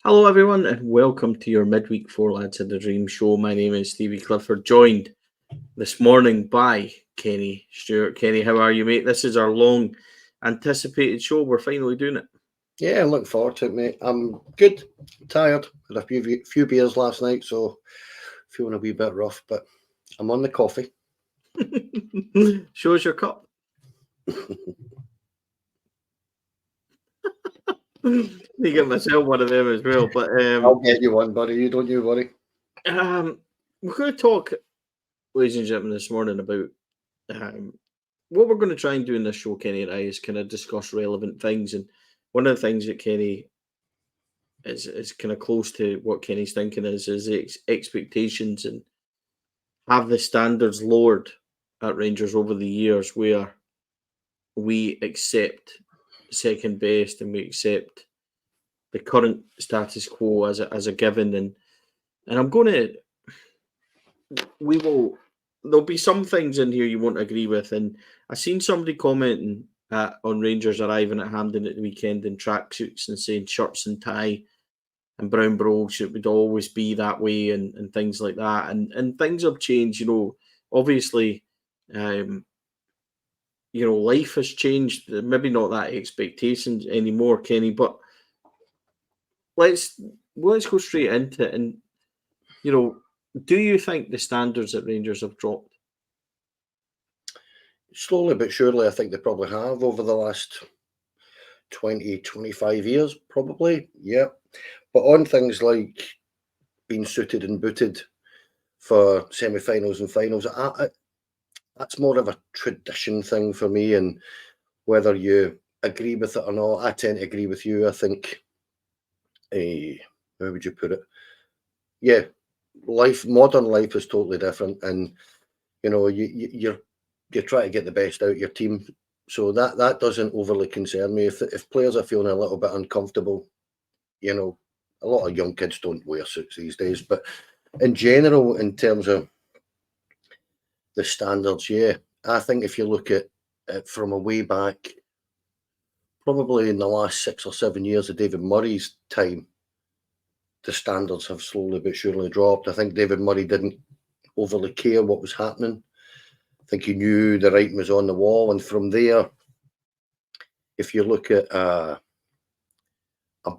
Hello, everyone, and welcome to your midweek Four Lads in the Dream show. My name is Stevie Clifford, joined this morning by Kenny Stewart. Kenny, how are you, mate? This is our long anticipated show. We're finally doing it. Yeah, I'm looking forward to it, mate. I'm good, tired. Had a few beers last night, so feeling a wee bit rough, but I'm on the coffee. Show us your cup. You get myself one of them as well. But I'll get you one, buddy. You don't you worry. we're going to talk, ladies and gentlemen, this morning about um, what we're going to try and do in this show, Kenny and I, is kind of discuss relevant things. And one of the things that Kenny is kind of close to what Kenny's thinking is the expectations and have the standards lowered at Rangers over the years where we accept second best and we accept the current status quo as a given and I'm going to we will there'll be some things in here you won't agree with and I seen somebody commenting on Rangers arriving at Hampden at the weekend in tracksuits and saying shirts and tie and brown brogues, it would always be that way and things like that. And things have changed, obviously, um, life has changed. Maybe not that expectations anymore, Kenny, but let's let's go straight into it. And, you know, do you think the standards at Rangers have dropped? Slowly but surely, I think they probably have over the last 20, 25 years, probably. Yeah. But on things like being suited and booted for semi-finals and finals, that's more of a tradition thing for me. And whether you agree with it or not, I tend to agree with you. I think, how would you put it? Yeah, modern life is totally different, and you try to get the best out of your team, so that doesn't overly concern me. If players are feeling a little bit uncomfortable, you know, a lot of young kids don't wear suits these days, but in general, in terms of the standards, yeah, I think if you look at it from a way back, probably in the last 6 or 7 years of David Murray's time, the standards have slowly but surely dropped. I think David Murray didn't overly care what was happening. I think he knew the writing was on the wall, and from there, if you look at a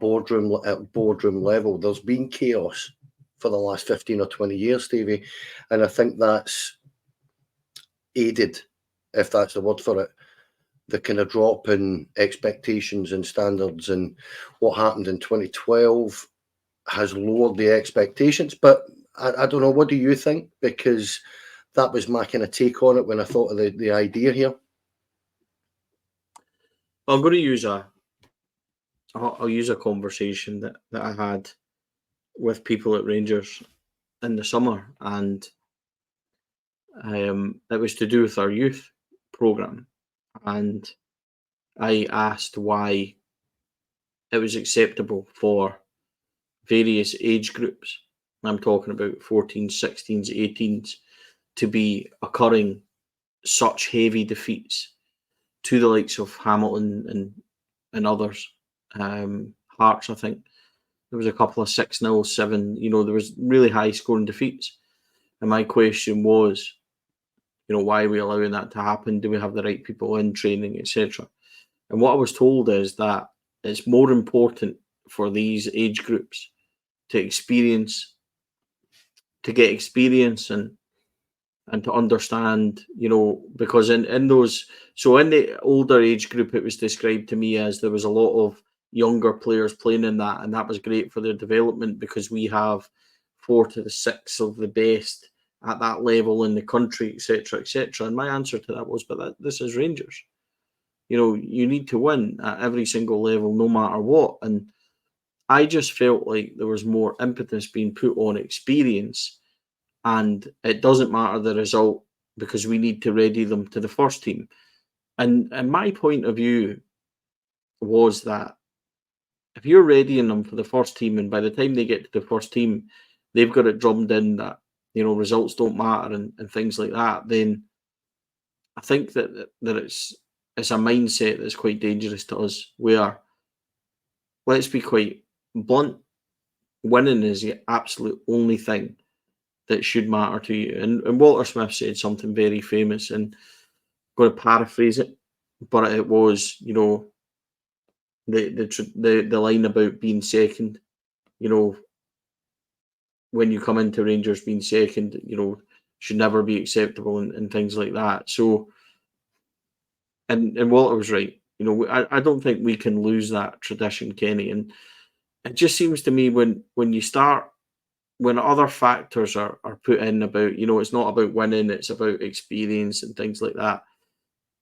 boardroom at boardroom level, there's been chaos for the last 15 or 20 years, Stevie, and I think that's aided, if that's the word for it, the kind of drop in expectations and standards, and what happened in 2012 has lowered the expectations. But I don't know, what do you think? Because that was my kind of take on it when I thought of the idea here. I'm going to I'll use a conversation that I had with people at Rangers in the summer, and it was to do with our youth program, and I asked why it was acceptable for various age groups. I'm talking about 14s, 16s, 18s to be occurring such heavy defeats to the likes of Hamilton and others. Hearts, I think there was a couple of 6-0, 7. There was really high scoring defeats. And my question was, why are we allowing that to happen? Do we have the right people in training, etc.? And what I was told is that it's more important for these age groups to get experience and to understand, because in those, so in the older age group, it was described to me as there was a lot of younger players playing in that, and that was great for their development because we have 4 to 6 of the best at that level in the country, etc., etc. And my answer to that was, but this is Rangers. You need to win at every single level, no matter what. And I just felt like there was more impetus being put on experience, and it doesn't matter the result because we need to ready them to the first team. And my point of view was that if you're readying them for the first team, and by the time they get to the first team, they've got it drummed in that results don't matter and things like that, then I think that it's a mindset that's quite dangerous to us. Where, let's be quite blunt, winning is the absolute only thing that should matter to you. And Walter Smith said something very famous, and I'm going to paraphrase it, but it was, the line about being second. When you come into Rangers, being second, should never be acceptable, and things like that. So, and Walter was right. I don't think we can lose that tradition, Kenny. And it just seems to me when other factors are put in about, it's not about winning, it's about experience and things like that.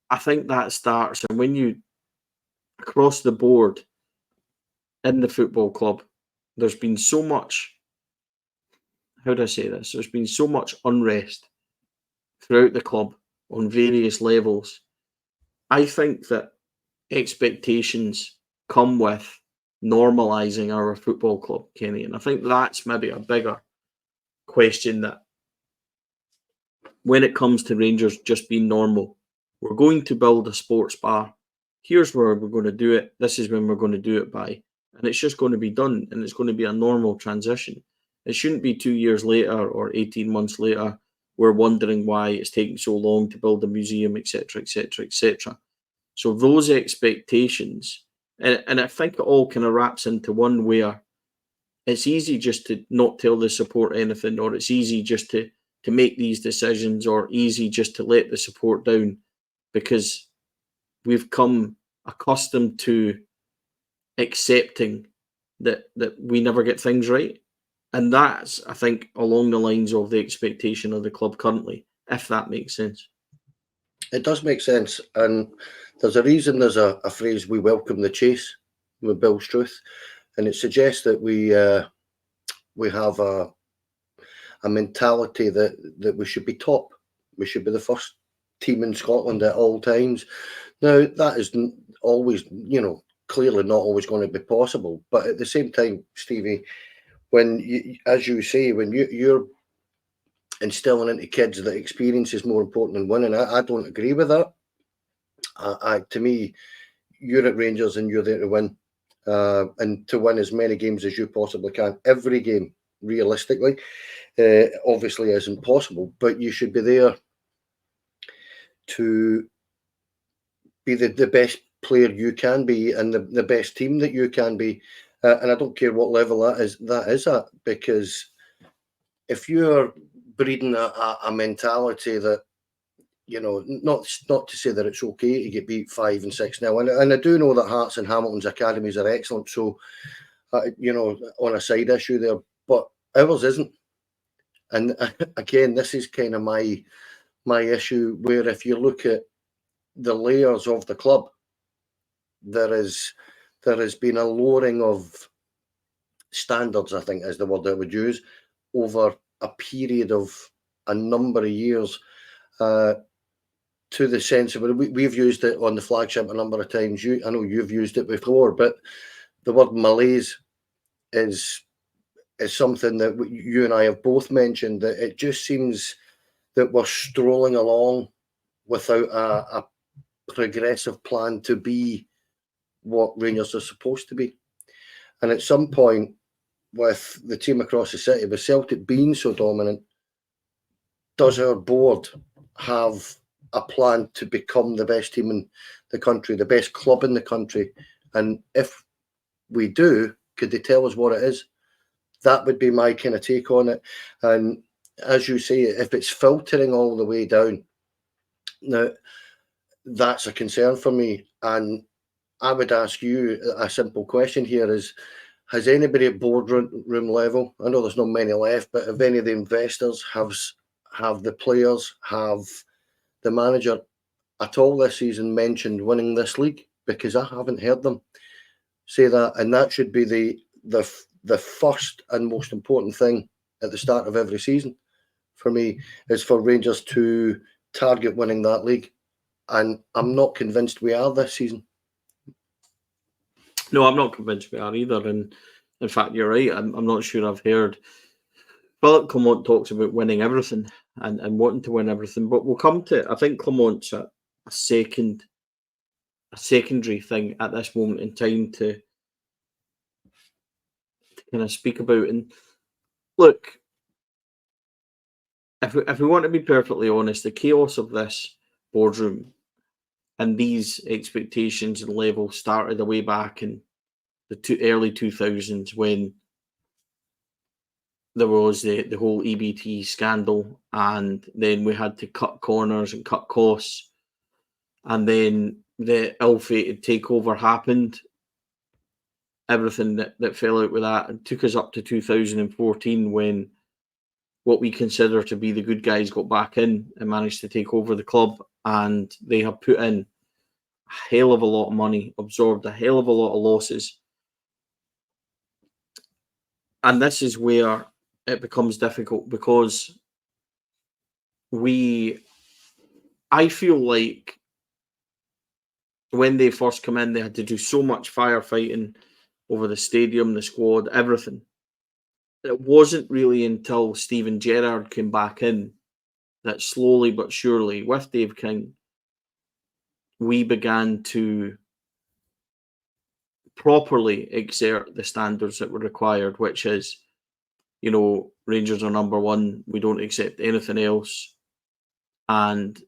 I think that starts, and when you across the board in the football club, there's been so much, how do I say this? There's been so much unrest throughout the club on various levels. I think that expectations come with normalising our football club, Kenny. And I think that's maybe a bigger question, that when it comes to Rangers just being normal, we're going to build a sports bar. Here's where we're going to do it. This is when we're going to do it by. And it's just going to be done. And it's going to be a normal transition. It shouldn't be 2 years later or 18 months later, we're wondering why it's taking so long to build a museum, etc., etc., etc. So those expectations, and I think it all kind of wraps into one where it's easy just to not tell the support anything, or it's easy just to make these decisions, or easy just to let the support down, because we've come accustomed to accepting that we never get things right. And that's, I think, along the lines of the expectation of the club currently, if that makes sense. It does make sense. And there's a reason there's a phrase, we welcome the chase, with Bill Struth. And it suggests that we have a mentality that we should be top. We should be the first team in Scotland at all times. Now, that is always, clearly not always going to be possible. But at the same time, Stevie, when you, as you say, when you're instilling into kids that experience is more important than winning, I don't agree with that. To me, you're at Rangers and you're there to win, and to win as many games as you possibly can. Every game, realistically, obviously isn't possible, but you should be there to be the best player you can be, and the best team that you can be. And I don't care what level that is at, because if you're breeding a mentality that, not to say that it's okay to get beat 5 and 6 now, and I do know that Hearts and Hamilton's academies are excellent, so on a side issue there, but ours isn't. And again, this is kind of my issue, where if you look at the layers of the club, there has been a lowering of standards, I think is the word I would use, over a period of a number of years, to the sense of, we've used it on the flagship a number of times. I know you've used it before, but the word malaise is something that you and I have both mentioned, that it just seems that we're strolling along without a progressive plan to be what Rangers are supposed to be. And at some point, with the team across the city, with Celtic being so dominant, does our board have a plan to become the best team in the country, the best club in the country? And if we do, could they tell us what it is? That would be my kind of take on it. And as you say, if it's filtering all the way down, now that's a concern for me. And I would ask you a simple question here: has anybody at boardroom level, I know there's not many left, but have any of the investors, have the players, have the manager at all this season mentioned winning this league? Because I haven't heard them say that, and that should be the first and most important thing at the start of every season for me, is for Rangers to target winning that league. And I'm not convinced we are this season. No, I'm not convinced we are either. And in fact, you're right. I'm not sure I've heard Philip Clement talks about winning everything and wanting to win everything. But we'll come to it. I think Clement's a secondary thing at this moment in time to kind of speak about. And look, if we want to be perfectly honest, the chaos of this boardroom and these expectations and levels started way back in the early 2000s when there was the whole EBT scandal, and then we had to cut corners and cut costs, and then the ill-fated takeover happened. Everything that fell out with that, and took us up to 2014 when what we consider to be the good guys got back in and managed to take over the club, and they have put in a hell of a lot of money, absorbed a hell of a lot of losses. And this is where it becomes difficult because I feel like when they first come in, they had to do so much firefighting over the stadium, the squad, everything. It wasn't really until Steven Gerrard came back in that slowly but surely, with Dave King, we began to properly exert the standards that were required, which is, Rangers are number one. We don't accept anything else. And,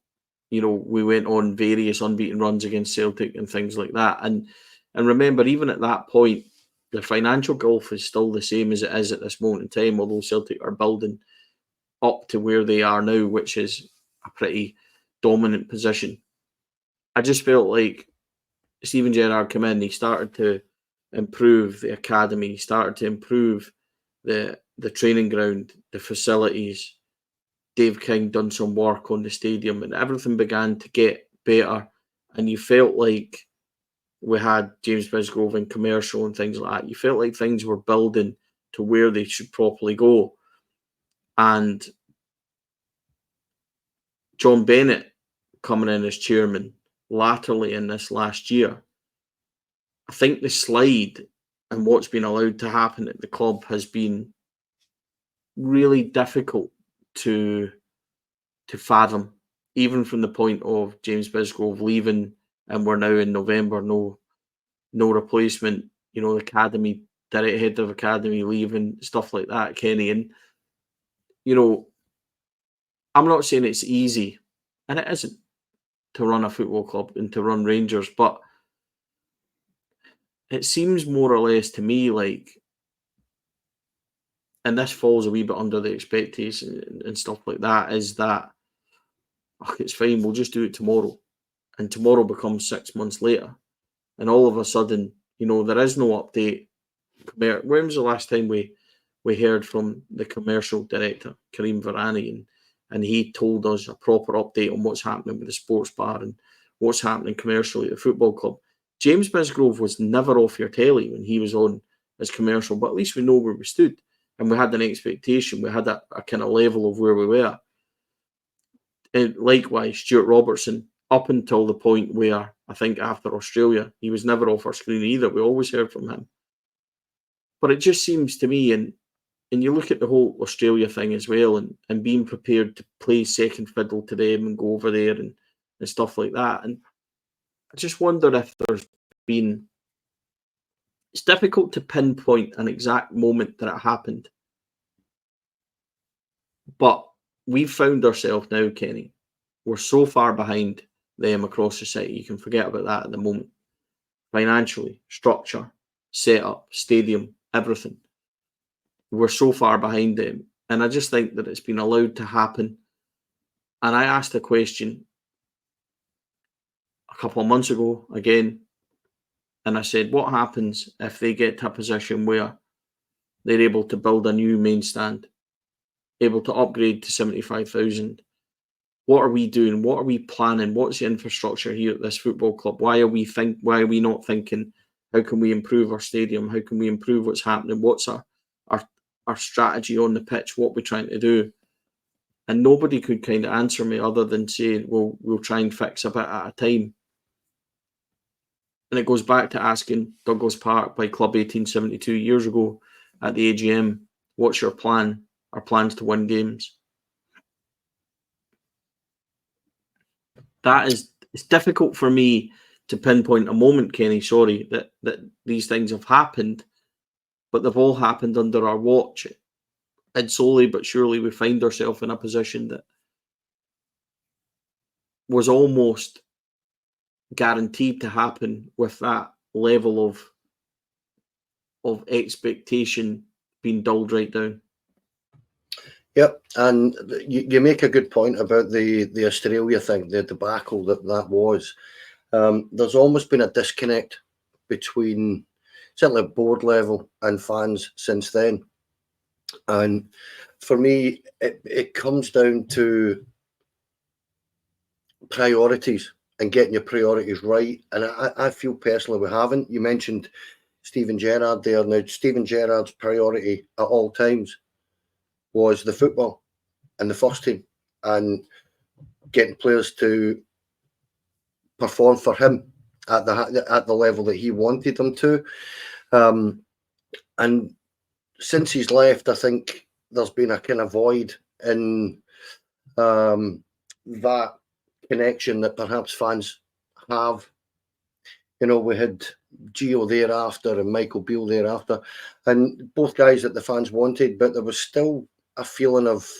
we went on various unbeaten runs against Celtic and things like that. And remember, even at that point, the financial gulf is still the same as it is at this moment in time, although Celtic are building up to where they are now, which is a pretty dominant position. I just felt like Steven Gerrard came in, he started to improve the academy, he started to improve the training ground, the facilities. Dave King done some work on the stadium, and everything began to get better. And you felt like we had James Bisgrove in commercial and things like that. You felt like things were building to where they should properly go. And John Bennett coming in as chairman latterly in this last year, I think the slide and what's been allowed to happen at the club has been really difficult to fathom, even from the point of James Bisgrove leaving, and we're now in November, no replacement, the academy, direct head of academy leaving, stuff like that, Kenny. And, I'm not saying it's easy, and it isn't, to run a football club and to run Rangers, but it seems more or less to me like, and this falls a wee bit under the expectation and stuff like that, is that, it's fine, we'll just do it tomorrow. And tomorrow becomes 6 months later. And all of a sudden, there is no update. When was the last time we heard from the commercial director, Karim Varani, and he told us a proper update on what's happening with the sports bar and what's happening commercially at the football club? James Bisgrove was never off your telly when he was on as commercial, but at least we know where we stood. And we had an expectation. We had a kind of level of where we were. And likewise, Stuart Robertson, up until the point where I think after Australia, he was never off our screen either. We always heard from him. But it just seems to me, and you look at the whole Australia thing as well, and being prepared to play second fiddle to them and go over there and stuff like that. And I just wonder if there's been... It's difficult to pinpoint an exact moment that it happened. But we've found ourselves now, Kenny, we're so far behind them across the city. You can forget about that at the moment. Financially, structure, setup, stadium, everything. We're so far behind them. And I just think that it's been allowed to happen. And I asked a question a couple of months ago again, and I said, what happens if they get to a position where they're able to build a new main stand, able to upgrade to 75,000? What are we doing? What are we planning? What's the infrastructure here at this football club? Why are we not thinking, how can we improve our stadium? How can we improve what's happening? What's our strategy on the pitch? What we're trying to do? And nobody could kind of answer me other than saying, well, we'll try and fix a bit at a time. And it goes back to asking Douglas Park by Club 1872 years ago at the AGM, what's your plan? Our plans to win games. It's difficult for me to pinpoint a moment, Kenny, sorry, that these things have happened. but they've all happened under our watch. And slowly but surely we find ourselves in a position that was almost guaranteed to happen with that level of expectation being dulled right down. Yep, and you make a good point about the Australia thing, the debacle that was. There's almost been a disconnect between certainly at board level and fans since then. And for me, it comes down to priorities and getting your priorities right. And I feel personally we haven't. You mentioned Steven Gerrard there. Now, Steven Gerrard's priority at all times was the football and the first team and getting players to perform for him at the level that he wanted them to. And since he's left, I think there's been a kind of void in that connection that perhaps fans have. You know, we had Gio thereafter and Michael Beale thereafter, and both guys that the fans wanted, but there was still a feeling of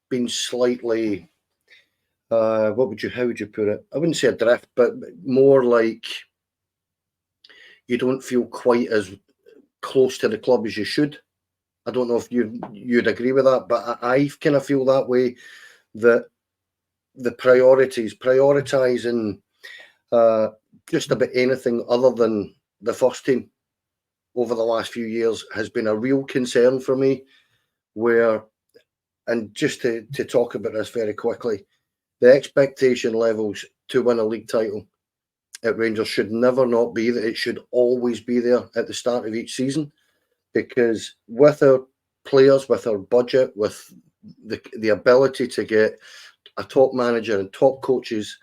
being slightly, how would you put it? I wouldn't say adrift, but more like you don't feel quite as close to the club as you should. I don't know if you'd agree with that, but I kind of feel that way, that the prioritising just about anything other than the first team over the last few years has been a real concern for me. Where, and just to talk about this very quickly, the expectation levels to win a league title at Rangers should never not be that. It should always be there at the start of each season, because with our players, with our budget, with the ability to get a top manager and top coaches,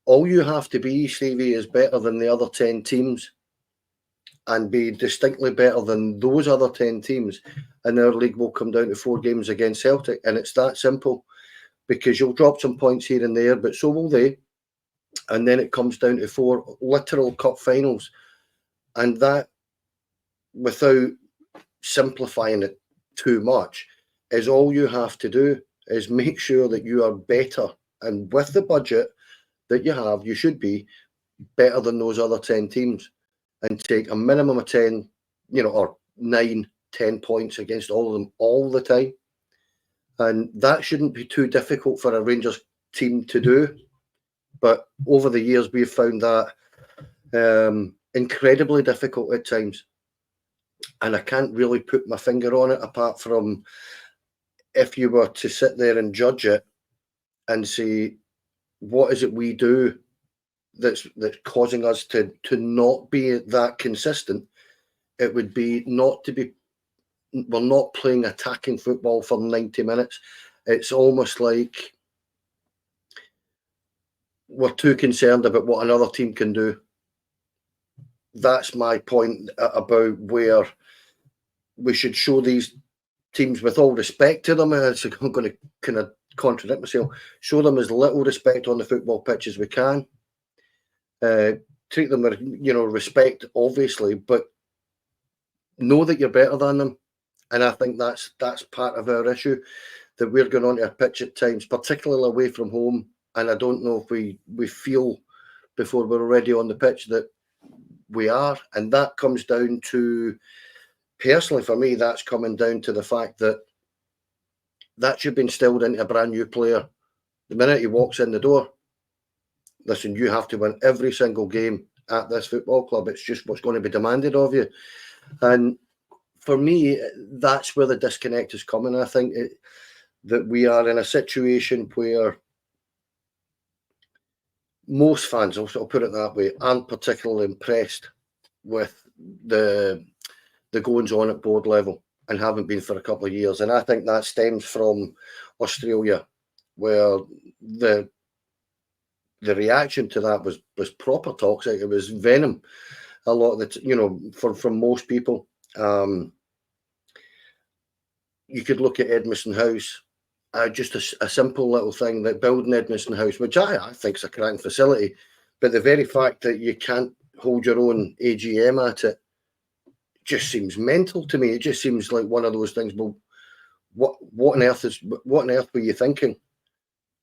all you have to be, Stevie, is better than the other 10 teams and be distinctly better than those other 10 teams. And our league will come down to 4 games against Celtic. And it's that simple, because you'll drop some points here and there, but so will they. And then it comes down to 4 literal cup finals. And that, without simplifying it too much, is all you have to do, is make sure that you are better. And with the budget that you have, you should be better than those other 10 teams and take a minimum of 10, or 9, 10 points against all of them all the time. And that shouldn't be too difficult for a Rangers team to do. But over the years, we've found that incredibly difficult at times. And I can't really put my finger on it, apart from if you were to sit there and judge it and say, what is it we do that's causing us to not be that consistent? It would be we're not playing attacking football for 90 minutes. It's almost like we're too concerned about what another team can do. That's my point about where we should show these teams, with all respect to them, I'm going to kind of contradict myself, show them as little respect on the football pitch as we can. Treat them with, respect, obviously, but know that you're better than them. And I think that's part of our issue, that we're going onto our pitch at times, particularly away from home. And I don't know if we feel before we're already on the pitch that we are. And that comes down to, personally for me, that's coming down to the fact that should be instilled into a brand new player. The minute he walks in the door, listen, you have to win every single game at this football club. It's just what's going to be demanded of you. And for me, that's where the disconnect is coming. I think that we are in a situation where most fans, I'll put it that way, aren't particularly impressed with the goings on at board level, and haven't been for a couple of years. And I think that stems from Australia, where the reaction to that was proper toxic. It was venom. A lot of it, from most people. You could look at Edmiston House, just a simple little thing, that building Edmiston House, which I think is a cracking facility, but the very fact that you can't hold your own AGM at it just seems mental to me. It just seems like one of those things. Well, what on earth were you thinking?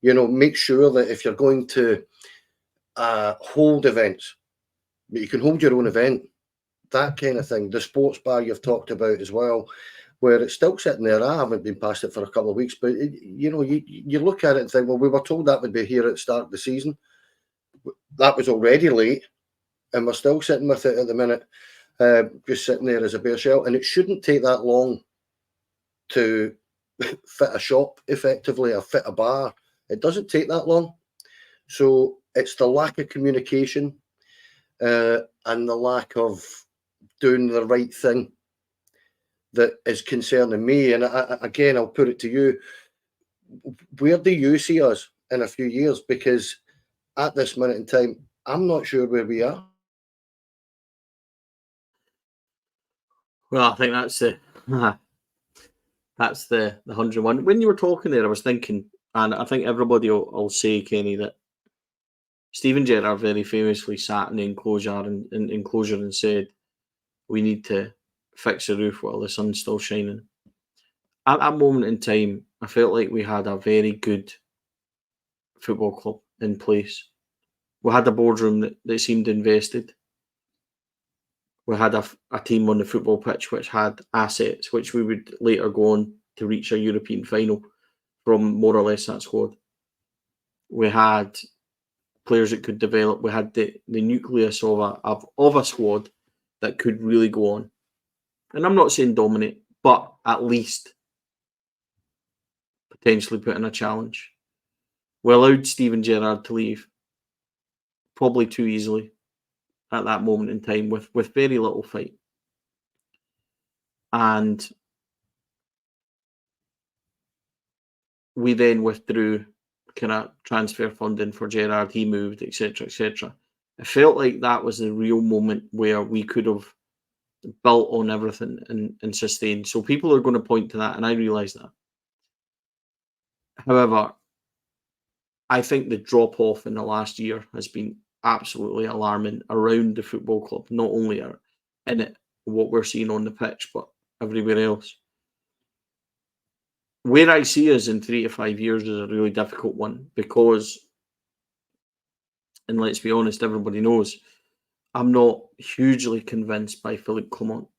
Make sure that if you're going to hold events, but you can hold your own event, that kind of thing. The sports bar you've talked about as well, where it's still sitting there. I haven't been past it for a couple of weeks, but you look at it and think, well, we were told that would be here at the start of the season. That was already late, and we're still sitting with it at the minute, just sitting there as a bare shell. And it shouldn't take that long to fit a shop effectively, or fit a bar. It doesn't take that long. So it's the lack of communication and the lack of doing the right thing that is concerning me. And again, I'll put it to you. Where do you see us in a few years? Because at this minute in time, I'm not sure where we are. Well, I think that's the 101. When you were talking there, I was thinking, and I think everybody will say, Kenny, that Steven Gerrard very famously sat in the enclosure and said, "We need to fix the roof while the sun's still shining." At that moment in time, I felt like we had a very good football club in place. We had a boardroom that seemed invested. We had a team on the football pitch which had assets, which we would later go on to reach a European final from more or less that squad. We had players that could develop. We had the nucleus of a squad that could really go on. And I'm not saying dominate, but at least potentially put in a challenge. We allowed Steven Gerrard to leave probably too easily at that moment in time with very little fight. And we then withdrew kind of transfer funding for Gerrard. He moved, etc., etc. It felt like that was the real moment where we could have built on everything and sustained. So people are going to point to that, and I realise that. However, I think the drop off in the last year has been absolutely alarming around the football club, not only in it, what we're seeing on the pitch, but everywhere else. Where I see us in 3 to 5 years is a really difficult one because, and let's be honest, everybody knows, I'm not hugely convinced by Philippe Clement.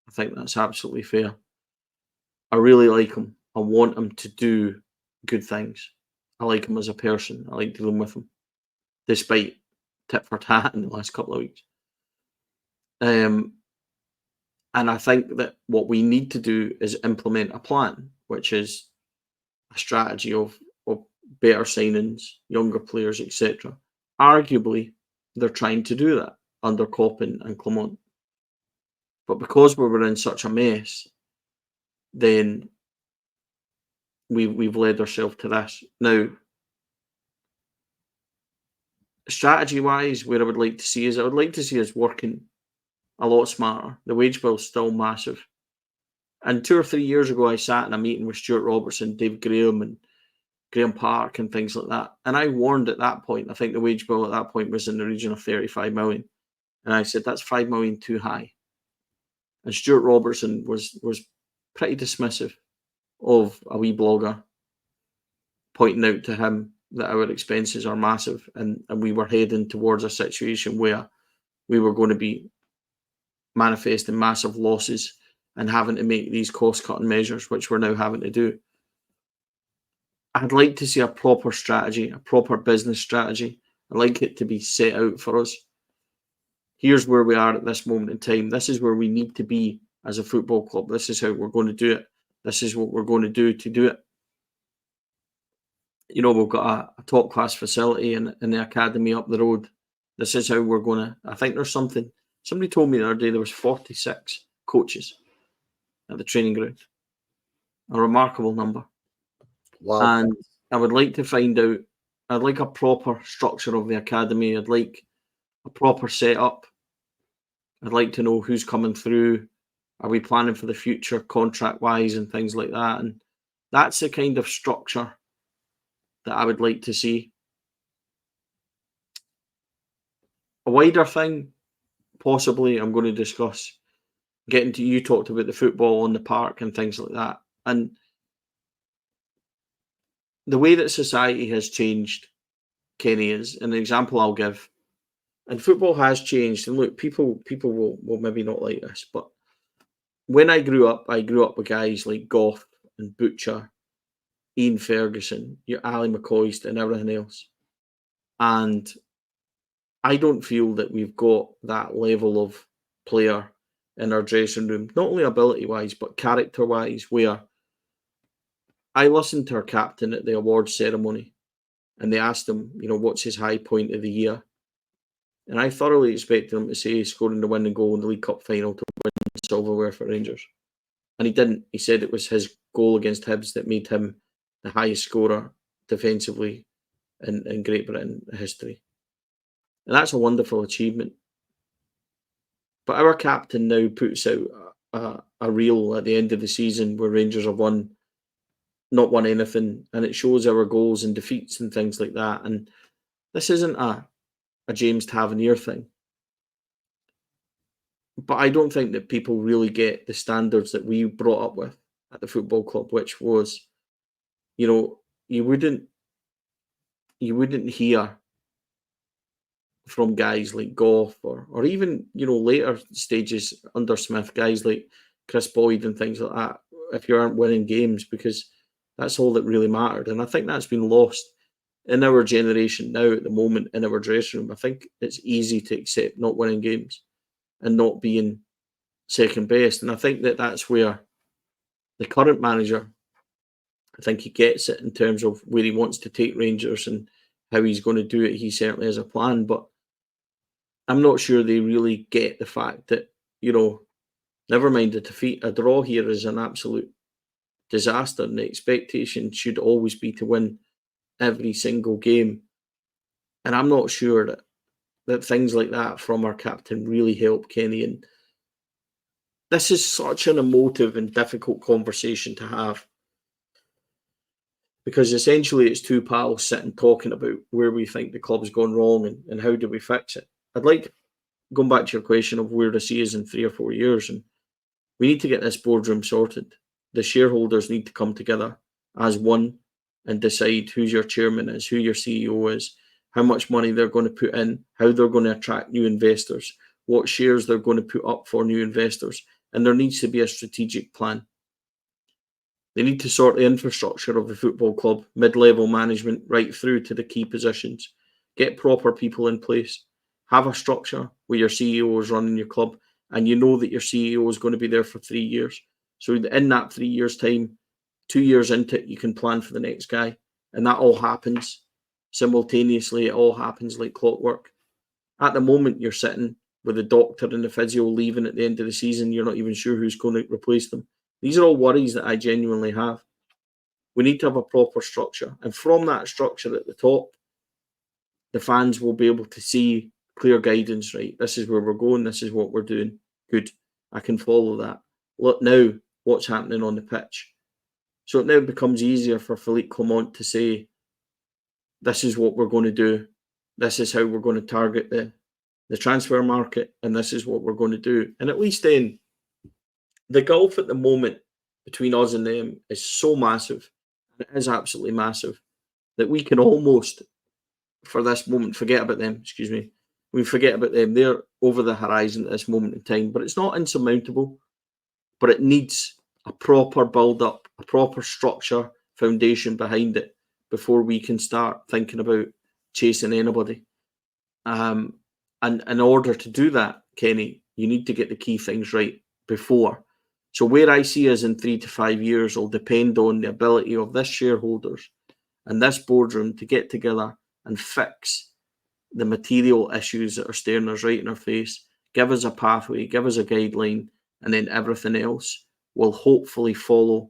I think that's absolutely fair. I really like him. I want him to do good things. I like him as a person. I like dealing with him, despite tit for tat in the last couple of weeks. And I think that what we need to do is implement a plan, which is a strategy of better signings, younger players, etc. Arguably, they're trying to do that under Koppen and Clement. But because we were in such a mess, then we've led ourselves to this. Now, strategy-wise, where I would like to see is I would like to see us working a lot smarter. The wage bill's still massive. And 2 or 3 years ago, I sat in a meeting with Stuart Robertson, Dave Graham, and Graham Park and things like that. And I warned at that point, I think the wage bill at that point was in the region of 35 million. And I said, that's 5 million too high. And Stuart Robertson was pretty dismissive of a wee blogger pointing out to him that our expenses are massive and we were heading towards a situation where we were going to be manifesting massive losses and having to make these cost-cutting measures, which we're now having to do. I'd like to see a proper strategy, a proper business strategy. I'd like it to be set out for us. Here's where we are at this moment in time. This is where we need to be as a football club. This is how we're going to do it. This is what we're going to do it. You know, we've got a top-class facility in the academy up the road. This is how we're going to... I think there's something... Somebody told me the other day there was 46 coaches at the training ground. A remarkable number. Wow. And I would like to find out... I'd like a proper structure of the academy. I'd like a proper setup. I'd like to know who's coming through. Are we planning for the future contract-wise and things like that? And that's the kind of structure that I would like to see. A wider thing, possibly, I'm going to discuss getting to, you talked about the football on the park and things like that. And the way that society has changed, Kenny, is an example I'll give. And football has changed. And look, people will maybe not like this, but when I grew up with guys like Goff and Butcher, Ian Ferguson, your Ali McCoist, and everything else. And I don't feel that we've got that level of player in our dressing room, not only ability wise, but character wise, where I listened to our captain at the awards ceremony and they asked him, what's his high point of the year? And I thoroughly expected him to say scoring the winning goal in the League Cup final to win silverware for Rangers. And he didn't. He said it was his goal against Hibs that made him the highest scorer defensively in Great Britain history. And that's a wonderful achievement. But our captain now puts out a reel at the end of the season where Rangers have not won anything, and it shows our goals and defeats and things like that. And this isn't a James Tavernier thing. But I don't think that people really get the standards that we brought up with at the football club, which was, you wouldn't hear from guys like Goff or even, later stages under Smith, guys like Chris Boyd and things like that, if you aren't winning games, because that's all that really mattered. And I think that's been lost in our generation now at the moment in our dressing room. I think it's easy to accept not winning games and not being second best. And I think that that's where the current manager, I think he gets it in terms of where he wants to take Rangers and how he's going to do it. He certainly has a plan, but I'm not sure they really get the fact that, never mind the defeat, a draw here is an absolute disaster, and the expectation should always be to win every single game. And I'm not sure that things like that from our captain really help Kenny. And this is such an emotive and difficult conversation to have, because essentially it's two pals sitting talking about where we think the club's gone wrong and how do we fix it. I'd like, going back to your question of where to see us in 3 or 4 years, and we need to get this boardroom sorted. The shareholders need to come together as one and decide who's your chairman is, who your CEO is, how much money they're going to put in, how they're going to attract new investors, what shares they're going to put up for new investors. And there needs to be a strategic plan. They need to sort the infrastructure of the football club, mid-level management, right through to the key positions. Get proper people in place. Have a structure where your CEO is running your club and you know that your CEO is going to be there for 3 years. So in that 3 years' time, 2 years into it, you can plan for the next guy. And that all happens simultaneously. It all happens like clockwork. At the moment, you're sitting with the doctor and the physio leaving at the end of the season. You're not even sure who's going to replace them. These are all worries that I genuinely have. We need to have a proper structure. And from that structure at the top, the fans will be able to see clear guidance, right? This is where we're going. This is what we're doing. Good. I can follow that. Look now what's happening on the pitch. So it now becomes easier for Philippe Clement to say, this is what we're going to do. This is how we're going to target the transfer market. And this is what we're going to do. And at least then, the gulf at the moment between us and them is so massive. It is absolutely massive that we can almost, for this moment, forget about them. Excuse me. We forget about them. They're over the horizon at this moment in time. But it's not insurmountable. But it needs a proper build-up, a proper structure, foundation behind it before we can start thinking about chasing anybody. And in order to do that, Kenny, you need to get the key things right before. So where I see us in 3 to 5 years will depend on the ability of this shareholders and this boardroom to get together and fix the material issues that are staring us right in our face, give us a pathway, give us a guideline, and then everything else will hopefully follow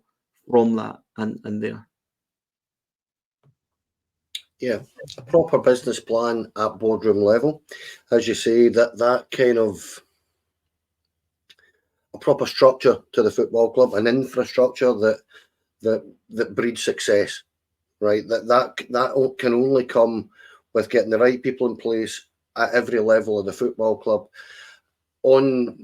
from that and there. Yeah, a proper business plan at boardroom level. As you say, that kind of a proper structure to the football club, an infrastructure that breeds success, right? That can only come with getting the right people in place at every level of the football club. On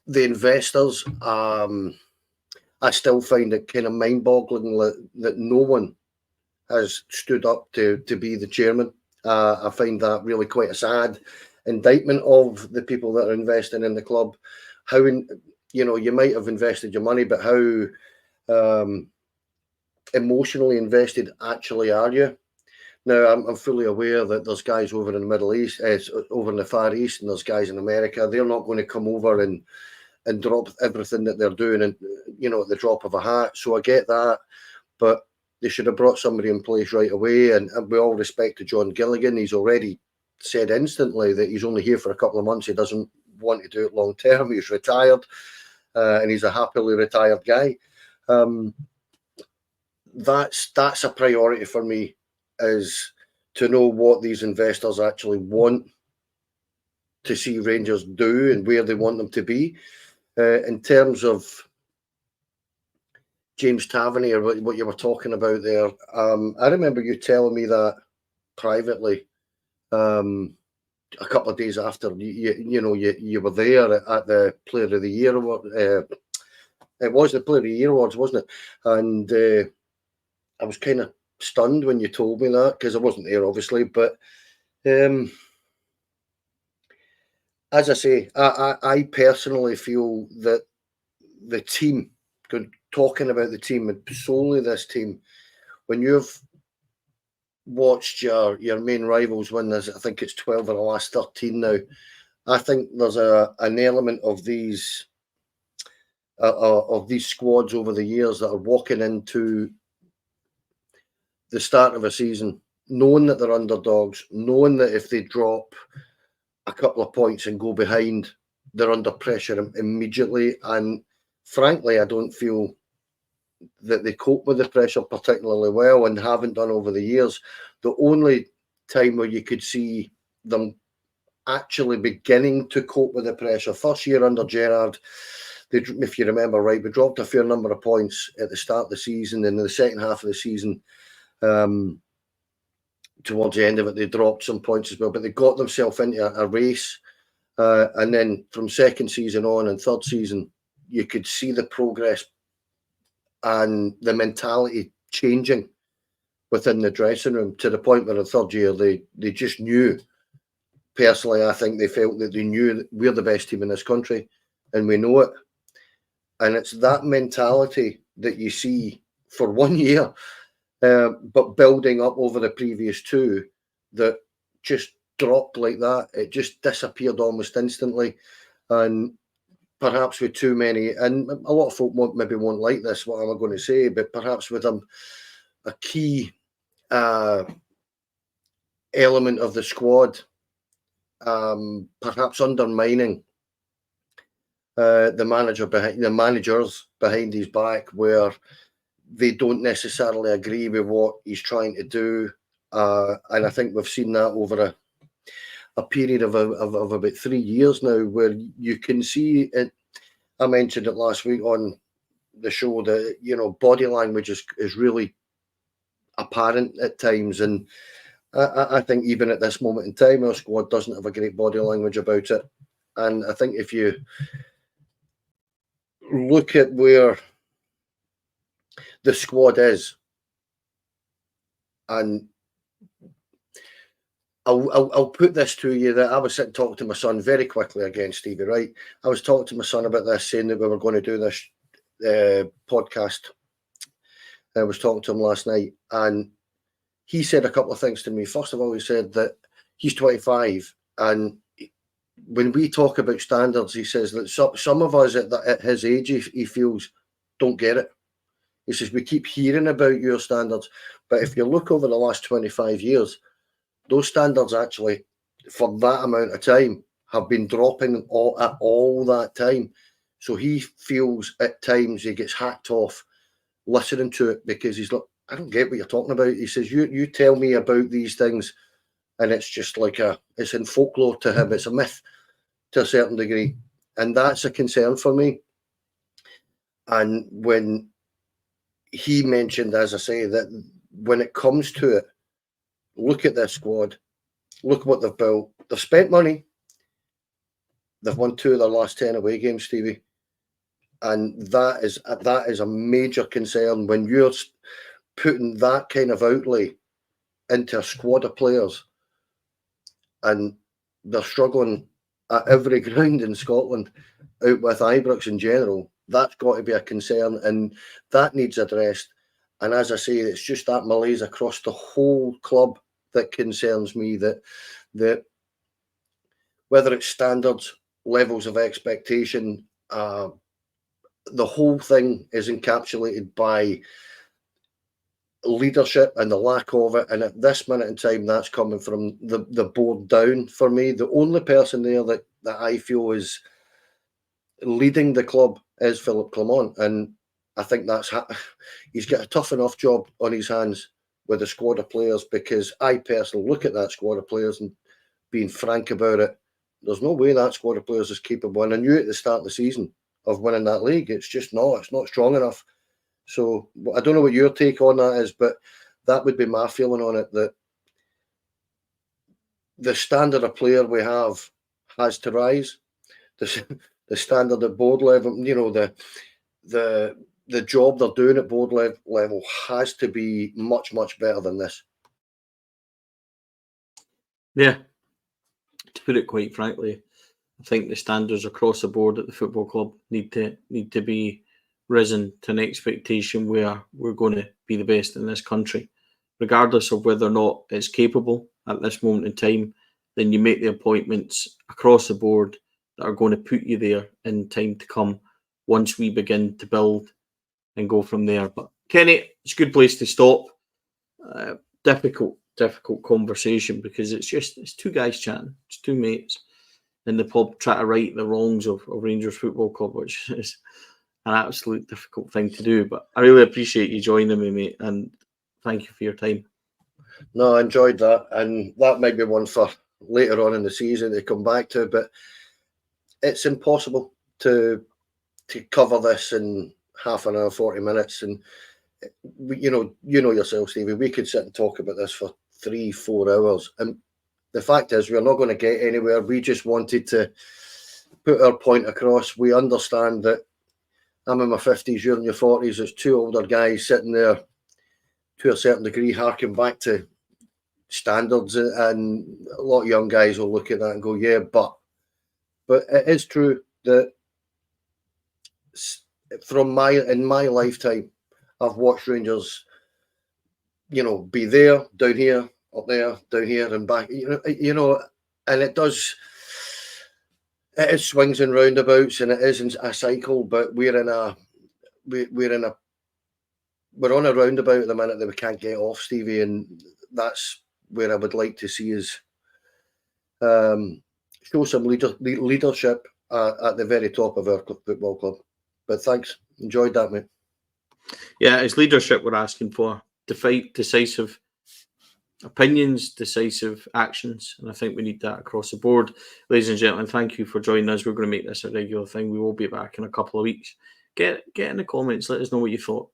the investors, I still find it kind of mind-boggling that no one has stood up to be the chairman. I find that really quite a sad indictment of the people that are investing in the club. How, you might have invested your money, but how emotionally invested actually are you? Now, I'm fully aware that there's guys over in the Middle East, over in the Far East, and there's guys in America. They're not going to come over and drop everything that they're doing and, at the drop of a hat. So I get that, but they should have brought somebody in place right away. And with all respect to John Gilligan, he's already said instantly that he's only here for a couple of months. He doesn't want to do it long term. He's retired, and he's a happily retired guy. That's a priority for me, is to know what these investors actually want to see Rangers do and where they want them to be. In terms of James Tavernier, what you were talking about there, I remember you telling me that privately a couple of days after you were there at the Player of the Year award. It was the Player of the Year awards, wasn't it? And I was kind of stunned when you told me that, because I wasn't there, obviously. But as I say, I personally feel that the team, talking about the team and solely this team, when you've watched your main rivals win this, I think it's 12 of the last 13 now. I think there's an element of these squads over the years that are walking into the start of a season knowing that they're underdogs, knowing that if they drop a couple of points and go behind, they're under pressure immediately. And frankly, I don't feel that they cope with the pressure particularly well, and haven't done over the years. The only time where you could see them actually beginning to cope with the pressure, first year under Gerrard, if you remember right, we dropped a fair number of points at the start of the season, and in the second half of the season, towards the end of it, they dropped some points as well, but they got themselves into a race. And then from second season on and third season, you could see the progress and the mentality changing within the dressing room, to the point where the third year they just knew. Personally, I think they felt that they knew that we're the best team in this country, and we know it. And it's that mentality that you see for 1 year, but building up over the previous two, that just dropped like that. It just disappeared almost instantly. And perhaps with too many, and a lot of folk maybe won't like this, what am I going to say, but perhaps with a key element of the squad, perhaps undermining the managers behind his back, where they don't necessarily agree with what he's trying to do. And I think we've seen that over a period of about 3 years now, where you can see it. I mentioned it last week on the show that, body language is really apparent at times. And I think even at this moment in time, our squad doesn't have a great body language about it. And I think if you look at where the squad is, and I'll put this to you, that I was sitting talking to my son very quickly again, Stevie, right? I was talking to my son about this, saying that we were going to do this podcast. I was talking to him last night, and he said a couple of things to me. First of all, he said that he's 25, and when we talk about standards, he says that some of us at his age, he feels, don't get it. He says, we keep hearing about your standards, but if you look over the last 25 years, those standards actually, for that amount of time, have been dropping all that time. So he feels at times he gets hacked off listening to it, because he's like, I don't get what you're talking about. He says, you tell me about these things, and it's just like it's in folklore to him. It's a myth to a certain degree. And that's a concern for me. And when he mentioned, as I say, that when it comes to it, look at their squad, look what they've built. They've spent money. They've won 2 of their last 10 away games, Stevie. And that is a major concern when you're putting that kind of outlay into a squad of players and they're struggling at every ground in Scotland out with Ibrox in general. That's got to be a concern, and that needs addressed. And as I say, it's just that malaise across the whole club that concerns me, that whether it's standards, levels of expectation, the whole thing is encapsulated by leadership and the lack of it. And at this minute in time, that's coming from the board down for me. The only person there that I feel is leading the club is Philip Clement. And I think he's got a tough enough job on his hands with a squad of players, because I personally look at that squad of players and, being frank about it, there's no way that squad of players is capable. And I knew at the start of the season of winning that league. It's just not. It's not strong enough. So I don't know what your take on that is, but that would be my feeling on it, that the standard of player we have has to rise. The standard at board level, the job they're doing at board level has to be much, much better than this. Yeah. To put it quite frankly, I think the standards across the board at the football club need to be risen to an expectation where we're going to be the best in this country, regardless of whether or not it's capable at this moment in time. Then you make the appointments across the board that are going to put you there in time to come once we begin to build and go from there. But Kenny, it's a good place to stop. Difficult conversation, because it's two guys chatting, it's two mates in the pub trying to right the wrongs of Rangers Football Club, which is an absolute difficult thing to do. But I really appreciate you joining me, mate, and thank you for your time. No, I enjoyed that, and that might be one for later on in the season to come back to, but it's impossible to cover this in half an hour, 40 minutes. And you know yourself, Stevie, we could sit and talk about this for 3-4 hours, and the fact is we're not going to get anywhere. We just wanted to put our point across. We understand that I'm in my 50s, you're in your 40s. There's two older guys sitting there to a certain degree harking back to standards, and a lot of young guys will look at that and go, yeah, but it is true that in my lifetime, I've watched Rangers, be there, down here, up there, down here, and back. And it is swings and roundabouts, and it isn't a cycle. But we're on a roundabout at the minute that we can't get off, Stevie, and that's where I would like to see us show some leadership at the very top of our football club. But thanks, enjoyed that, mate. Yeah, it's leadership we're asking for. To fight decisive opinions, decisive actions, and I think we need that across the board. Ladies and gentlemen, thank you for joining us. We're going to make this a regular thing. We will be back in a couple of weeks. Get in the comments. Let us know what you thought.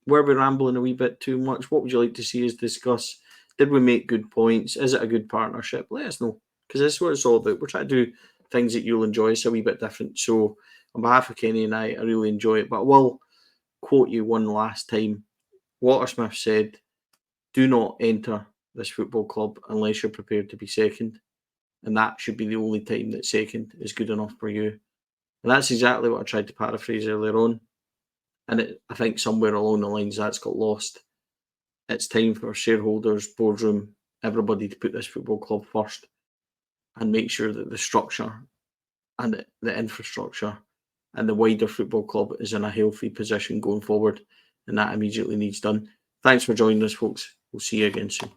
Were we rambling a wee bit too much? What would you like to see us discuss? Did we make good points? Is it a good partnership? Let us know, because this is what it's all about. We're trying to do things that you'll enjoy. It's a wee bit different. So on behalf of Kenny and I really enjoy it. But I will quote you one last time. Watersmith said, "Do not enter this football club unless you're prepared to be second." And that should be the only time that second is good enough for you. And that's exactly what I tried to paraphrase earlier on. And I think somewhere along the lines that's got lost. It's time for shareholders, boardroom, everybody to put this football club first and make sure that the structure and the infrastructure and the wider football club is in a healthy position going forward. And that immediately needs done. Thanks for joining us, folks. We'll see you again soon.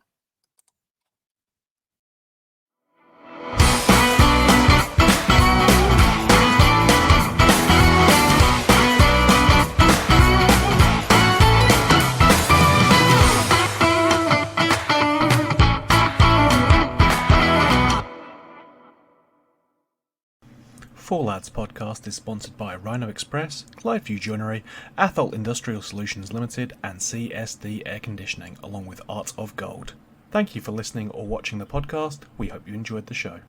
Four Lads podcast is sponsored by Rhino Express, Clyde Joinery, Athol Industrial Solutions Limited, and CSD Air Conditioning, along with Art of Gold. Thank you for listening or watching the podcast. We hope you enjoyed the show.